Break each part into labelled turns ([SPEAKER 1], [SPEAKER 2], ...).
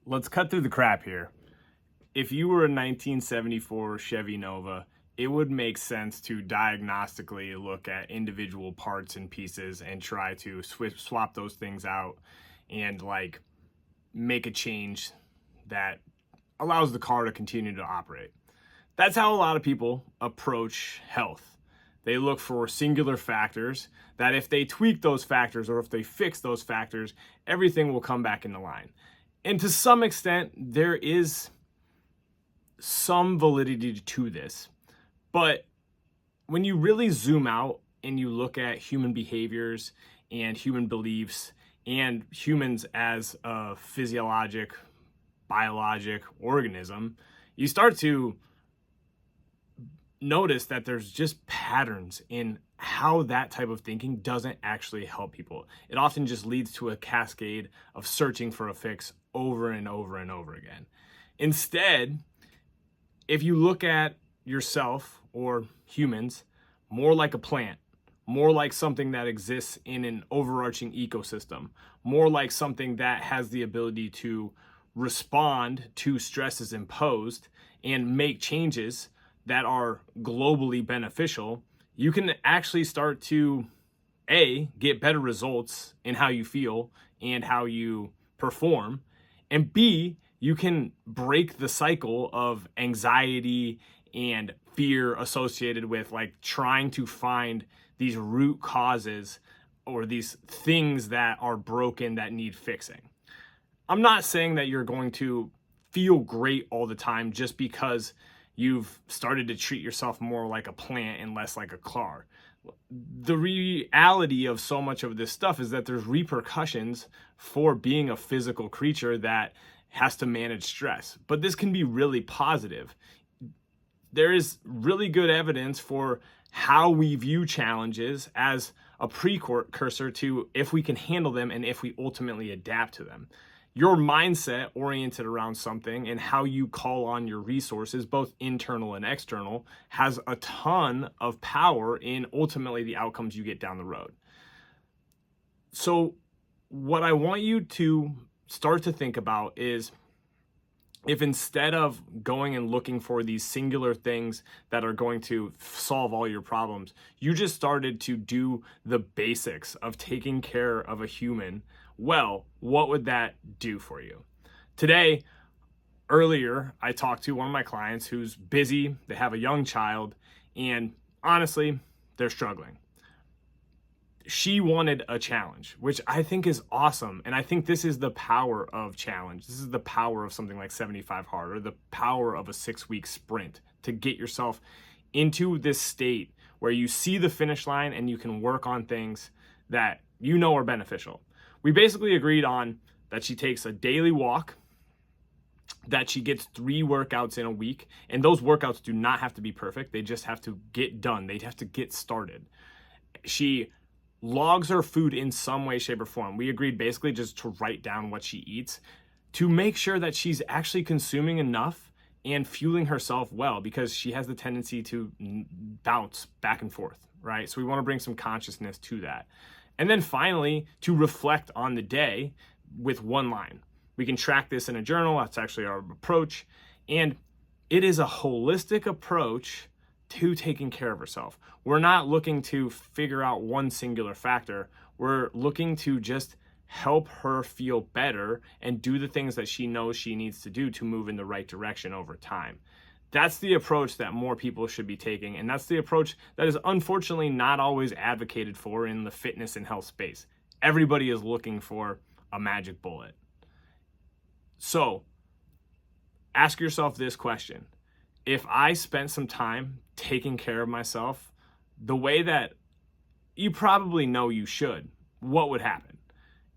[SPEAKER 1] let's cut through the crap here. If you were a 1974 Chevy Nova, it would make sense to diagnostically look at individual parts and pieces and try to swap those things out and like make a change that allows the car to continue to operate. That's how a lot of people approach health. They look for singular factors that if they tweak those factors or if they fix those factors, everything will come back into line. And to some extent, there is some validity to this. But when you really zoom out and you look at human behaviors and human beliefs and humans as a physiologic, biologic organism, you start to notice that there's just patterns in how that type of thinking doesn't actually help people. It often just leads to a cascade of searching for a fix over and over and over again. Instead, if you look at yourself or humans more like a plant, more like something that exists in an overarching ecosystem, more like something that has the ability to respond to stresses imposed and make changes that are globally beneficial, you can actually start to get better results in how you feel and how you perform, and B, you can break the cycle of anxiety and fear associated with like trying to find these root causes or these things that are broken that need fixing. I'm not saying that you're going to feel great all the time just because you've started to treat yourself more like a plant and less like a car. The reality of so much of this stuff is that there's repercussions for being a physical creature that has to manage stress. But this can be really positive. There is really good evidence for how we view challenges as a precursor to if we can handle them and if we ultimately adapt to them. Your mindset oriented around something and how you call on your resources, both internal and external, has a ton of power in ultimately the outcomes you get down the road. So what I want you to start to think about is if instead of going and looking for these singular things that are going to solve all your problems, you just started to do the basics of taking care of a human, well, what would that do for you? Today, earlier, I talked to one of my clients who's busy, they have a young child, and honestly, they're struggling. She wanted a challenge, which I think is awesome. And I think this is the power of challenge. This is the power of something like 75 Hard, or the power of a 6-week sprint to get yourself into this state where you see the finish line and you can work on things that you know are beneficial. We basically agreed on that she takes a daily walk, that she gets 3 workouts in a week. And those workouts do not have to be perfect. They just have to get done. They have to get started. She logs her food in some way, shape, or form. We agreed basically just to write down what she eats to make sure that she's actually consuming enough and fueling herself well, because she has the tendency to bounce back and forth, right? So we want to bring some consciousness to that. And then finally, to reflect on the day with 1 line. We can track this in a journal. That's actually our approach. And it is a holistic approach to taking care of herself. We're not looking to figure out one singular factor. We're looking to just help her feel better and do the things that she knows she needs to do to move in the right direction over time. That's the approach that more people should be taking, and that's the approach that is unfortunately not always advocated for in the fitness and health space. Everybody is looking for a magic bullet. So, ask yourself this question. If I spent some time taking care of myself the way that you probably know you should, what would happen?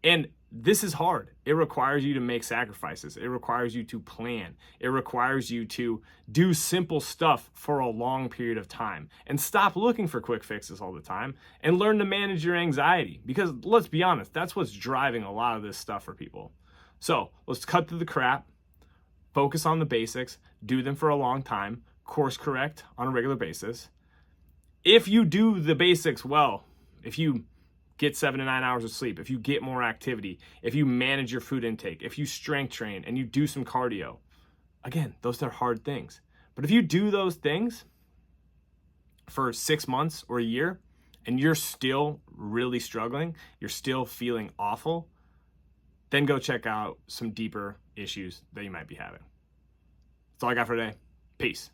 [SPEAKER 1] And this is hard. It requires you to make sacrifices. It requires you to plan. It requires you to do simple stuff for a long period of time and stop looking for quick fixes all the time and learn to manage your anxiety, because let's be honest, that's what's driving a lot of this stuff for people. So let's cut through the crap, focus on the basics, do them for a long time, course correct on a regular basis. If you do the basics well, if you get 7 to 9 hours of sleep, if you get more activity, if you manage your food intake, if you strength train and you do some cardio, again, those are hard things. But if you do those things for 6 months or a year and you're still really struggling, you're still feeling awful, then go check out some deeper issues that you might be having. That's all I got for today. Peace.